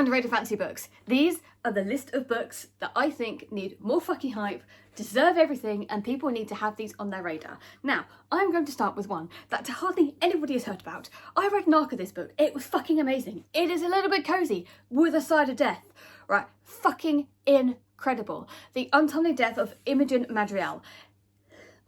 underrated fantasy books. These are the list of books that I think need more fucking hype, deserve everything, and people need to have these on their radar. Now, I'm going to start with one that hardly anybody has heard about. I read an arc of this book. It was fucking amazing. It is a little bit cozy with a side of death. Right, fucking incredible. The Untimely Death of Imogen Madrigal.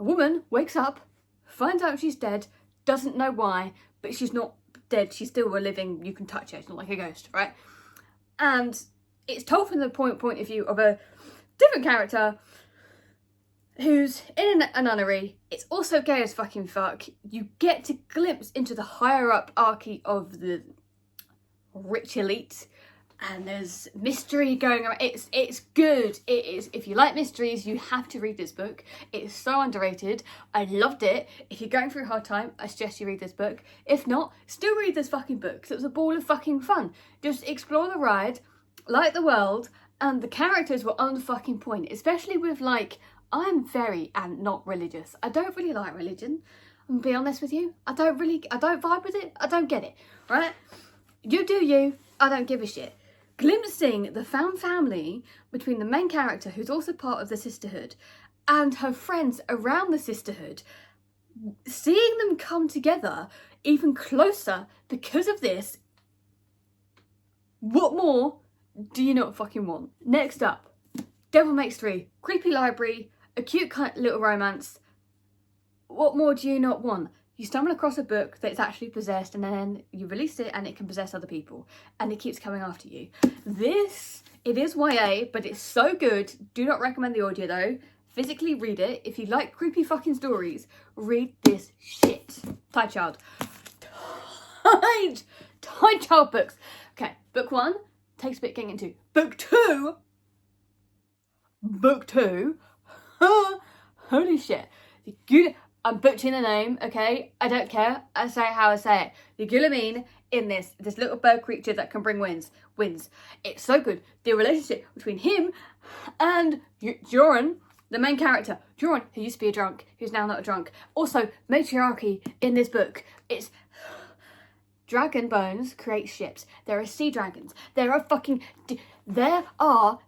A woman wakes up, finds out she's dead, doesn't know why, but she's not dead, she's still a living, you can touch her, it's not like a ghost, right? And it's told from the point of view of a different character who's in a nunnery. It's also gay as fucking fuck. You get to glimpse into the higher up archy of the rich elite, and there's mystery going around. It's good. It is. If you like mysteries, you have to read this book. It is so underrated. I loved it. If you're going through a hard time, I suggest you read this book. If not, still read this fucking book, because it was a ball of fucking fun. Just explore the ride, like the world, and the characters were on fucking point, especially with, like, I'm very and not religious. I don't really like religion. I'm gonna be honest with you. I don't vibe with it. I don't get it, right? You do you. I don't give a shit. Glimpsing the found family between the main character, who's also part of the sisterhood, and her friends around the sisterhood, seeing them come together even closer because of this. What more do you not fucking want? Next up, Devil Makes 3. Creepy library, a cute kind of little romance. What more do you not want? You stumble across a book that's actually possessed, and then you release it and it can possess other people, and it keeps coming after you. It is YA, but it's so good. Do not recommend the audio though. Physically read it. If you like creepy fucking stories, read this shit. Tight Child. Tight Child books. Okay, book 1 takes a bit getting into. Book 2. Holy shit. I'm butchering the name, okay? I don't care. I say how I say it. The Goblin in this little bird creature that can bring wins. It's so good. The relationship between him and Joran, the main character. Joran, who used to be a drunk, who's now not a drunk. Also, matriarchy in this book. It's dragon bones create ships. There are sea dragons. There are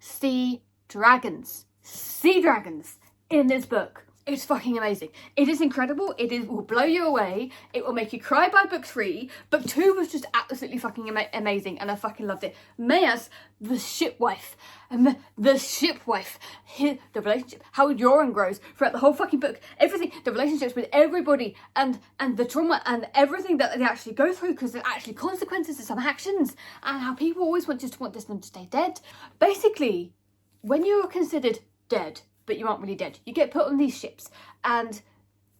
sea dragons. Sea dragons in this book. It's fucking amazing. It is incredible. Will blow you away. It will make you cry by book 3. Book 2 was just absolutely fucking amazing, and I fucking loved it. Maya's the shipwife, and the shipwife, the relationship, how Joran grows throughout the whole fucking book. Everything, the relationships with everybody, and the trauma and everything that they actually go through, because there are actually consequences to some actions, and how people always want them to stay dead. Basically, when you're considered dead, but you aren't really dead, you get put on these ships, and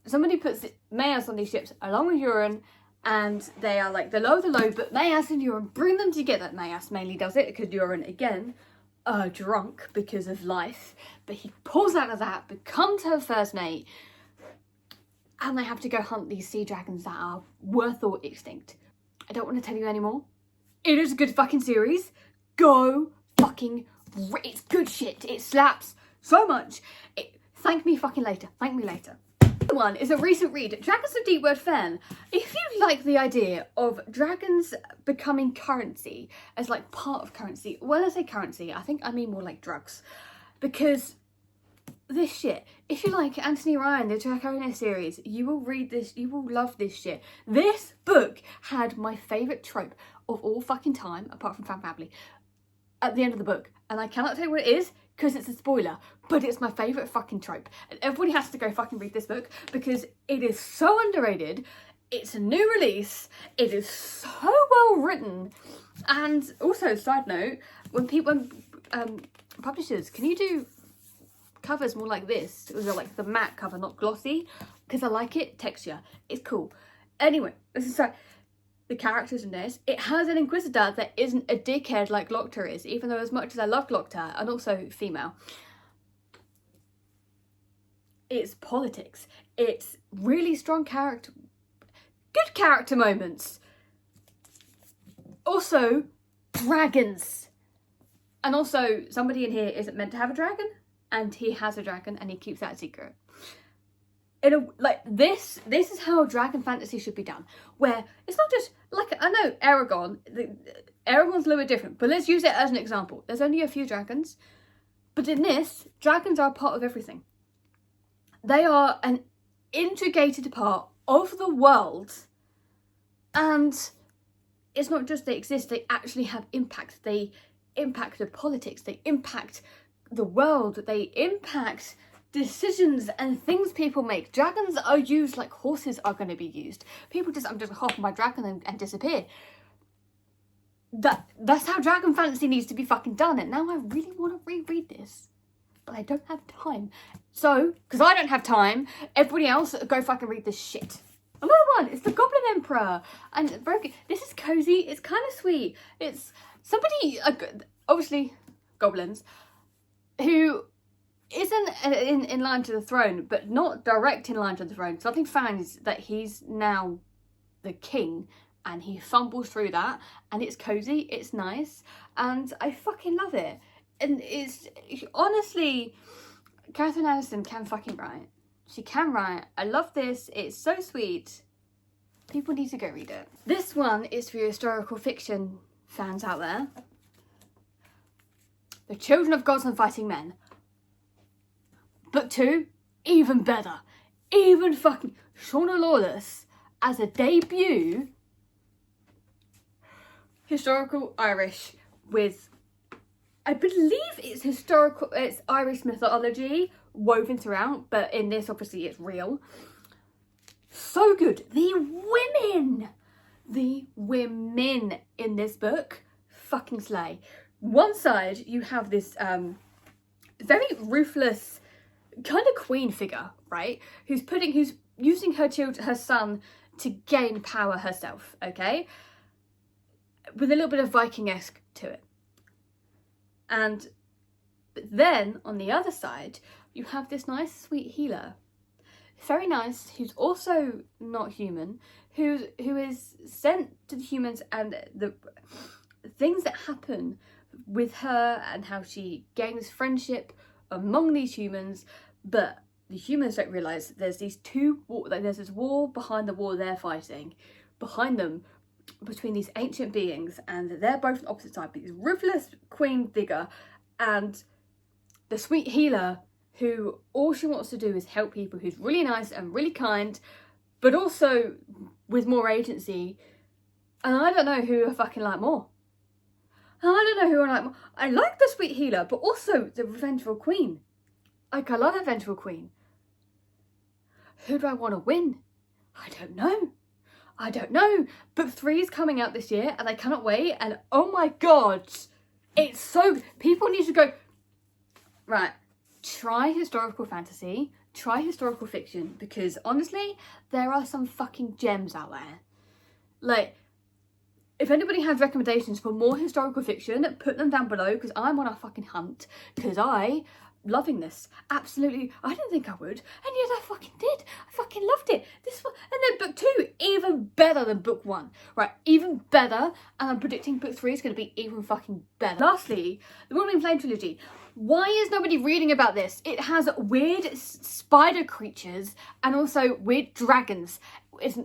somebody puts Mayas on these ships along with Joran, and they are like the low, but Mayas and Joran bring them together. Mayas mainly does it because Joran, again, drunk because of life, but he pulls out of that, becomes her first mate, and they have to go hunt these sea dragons that are worth or extinct. I don't want to tell you anymore. It is a good fucking series. Go fucking it's good shit. It slaps so much. Thank me later. The one is a recent read, Dragons of Deepwood fan. If you like the idea of dragons becoming currency as like part of currency, when I say currency, I think I mean more like drugs, because this shit, if you like Anthony Ryan, the Draconia series, you will read this, you will love this shit. This book had my favourite trope of all fucking time, apart from fan family, at the end of the book, and I cannot tell you what it is because it's a spoiler, but it's my favourite fucking trope, and everybody has to go fucking read this book because it is so underrated. It's a new release, it is so well written, and also, side note, when publishers, can you do covers more like this, like the matte cover, not glossy, because I like it, texture, it's cool. Anyway, this is so. The characters in this, it has an Inquisitor that isn't a dickhead like Glocta is, even though as much as I love Glocta, and also female, it's politics. It's really strong character, good character moments. Also, dragons. And also, somebody in here isn't meant to have a dragon, and he has a dragon, and he keeps that a secret. This is how dragon fantasy should be done, where it's not just like, I know Aragon, everyone's a little bit different, but let's use it as an example. There's only a few dragons, but in this, dragons are a part of everything. They are an integrated part of the world, and it's not just they exist, they actually have impact. They impact the politics, they impact the world, they impact decisions and things people make. Dragons are used like horses are going to be used. People just, I'm just hop on my dragon and disappear. That's how dragon fantasy needs to be fucking done. And now I really want to reread this, but I don't have time. So, because I don't have time, everybody else go fucking read this shit. Another one, it's the Goblin Emperor. And this is cozy, it's kind of sweet. It's somebody, obviously goblins, who isn't in line to the throne, but not direct in line to the throne. Something finds that he's now the king, and he fumbles through that, and it's cozy, it's nice, and I fucking love it. And it's, honestly, Kathrine Addinson can fucking write. She can write. I love this, it's so sweet. People need to go read it. This one is for your historical fiction fans out there. The Children of Gods and Fighting Men. Book 2, even better. Even fucking Shawna Lawless as a debut historical Irish with, I believe it's Irish mythology woven throughout, but in this obviously it's real. So good. The women in this book fucking slay. One side you have this very ruthless kind of queen figure, right? Who's using her son to gain power herself, okay? With a little bit of Viking-esque to it. But then on the other side, you have this nice sweet healer. Very nice, who's also not human, who is sent to the humans, and the things that happen with her and how she gains friendship among these humans, but the humans don't realise there's there's this war behind the war they're fighting, behind them, between these ancient beings, and they're both on opposite sides. This ruthless queen figure and the sweet healer who all she wants to do is help people, who's really nice and really kind, but also with more agency. And I don't know who I fucking like more. I don't know who I like more. I like the sweet healer, but also the revengeful queen. Like, I love the vengeful queen. Who do I want to win? I don't know. Book 3 is coming out this year, and I cannot wait. And oh my god, it's so good. People need to go, right, try historical fantasy, try historical fiction, because honestly, there are some fucking gems out there. Like, if anybody has recommendations for more historical fiction, put them down below, because I'm on a fucking hunt, because loving this, absolutely. I didn't think I would, and yet I fucking did. I fucking loved it. This one, and then book 2, even better than book 1, right? Even better, and I'm predicting book 3 is going to be even fucking better. Lastly, the Woman Flame trilogy. Why is nobody reading about this? It has weird spider creatures and also weird dragons. It's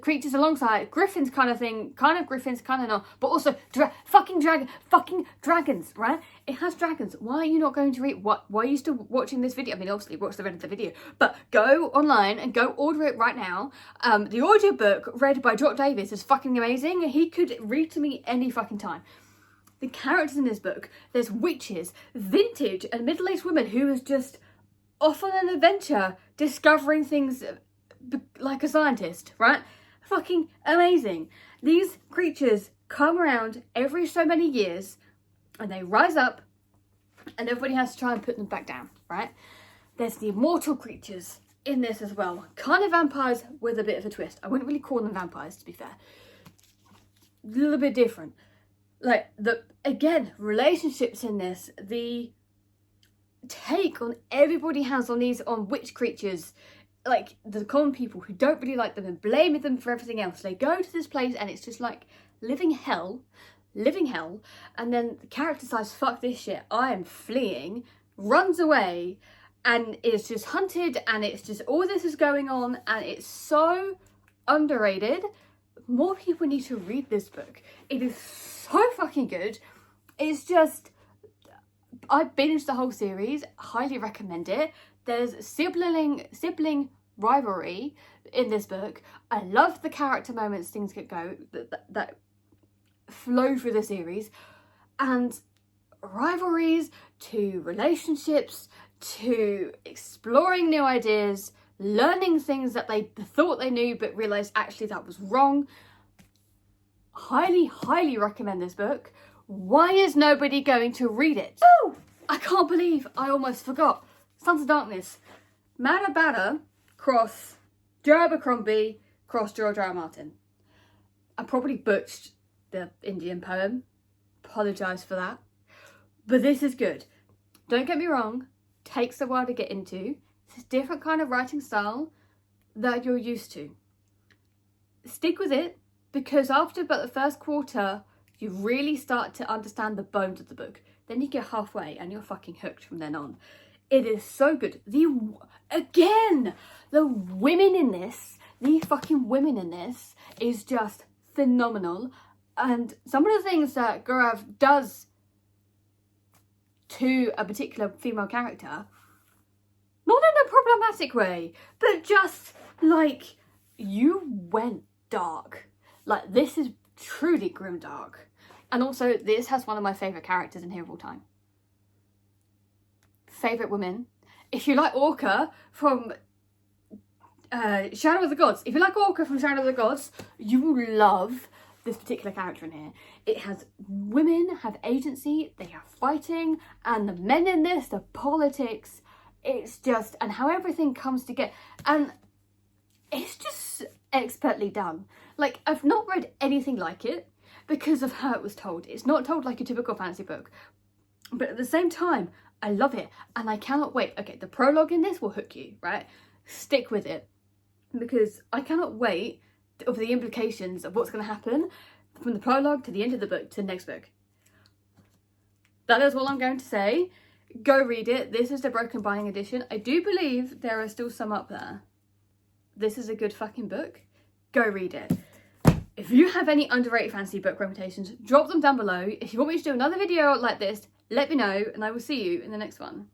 creatures alongside griffins kind of thing, kind of griffins, kind of not, but also fucking dragons, right? It has dragons. Why are you not going to read? Why are you still watching this video? I mean, obviously watch the rest of the video, but go online and go order it right now. The audiobook read by Jock Davis is fucking amazing. He could read to me any fucking time. The characters in this book, there's witches, vintage and middle-aged women who is just off on an adventure discovering things like a scientist, right? Fucking amazing. These creatures come around every so many years and they rise up and everybody has to try and put them back down, right? There's the immortal creatures in this as well. Kind of vampires with a bit of a twist. I wouldn't really call them vampires, to be fair. A little bit different. Like, again, relationships in this, the take on everybody has on witch creatures, like the common people who don't really like them and blaming them for everything else. They go to this place and it's just like living hell, and then the character decides, fuck this shit, I am fleeing, runs away, and is just hunted, and it's just all this is going on, and it's so underrated, more people need to read this book. It is so fucking good. It's just, I binged the whole series, highly recommend it. There's sibling rivalry in this book. I love the character moments things could go that flow through the series, and rivalries to relationships to exploring new ideas, learning things that they thought they knew but realised actually that was wrong. Highly recommend this book. Why is nobody going to read it? Oh, I can't believe I almost forgot. Sons of Darkness. Madder Badder cross Joe Abercrombie cross George R. R. Martin. I probably butchered the Indian poem. Apologise for that. But this is good. Don't get me wrong. Takes a while to get into. It's a different kind of writing style that you're used to. Stick with it, because after about the first quarter, you really start to understand the bones of the book. Then you get halfway and you're fucking hooked from then on. It is so good. The women in this, the fucking women in this is just phenomenal. And some of the things that Gourav does to a particular female character, not in a problematic way, but just like, you went dark. Like, this is truly grimdark. And also, this has one of my favourite characters in here of all time. Favourite women. If you like Orca from Shadow of the Gods, you will love this particular character in here. It has women have agency, they are fighting, and the men in this, the politics, it's just, and how everything comes together, and it's just expertly done. Like, I've not read anything like it because of how it was told. It's not told like a typical fantasy book, but at the same time, I love it, and I cannot wait. Okay, the prologue in this will hook you, right? Stick with it, because I cannot wait of the implications of what's going to happen from the prologue to the end of the book to the next book. That is all I'm going to say. Go read it. This is the Broken Binding edition. I do believe there are still some up there. This is a good fucking book. Go read it. If you have any underrated fantasy book recommendations, drop them down below. If you want me to do another video like this, let me know, and I will see you in the next one.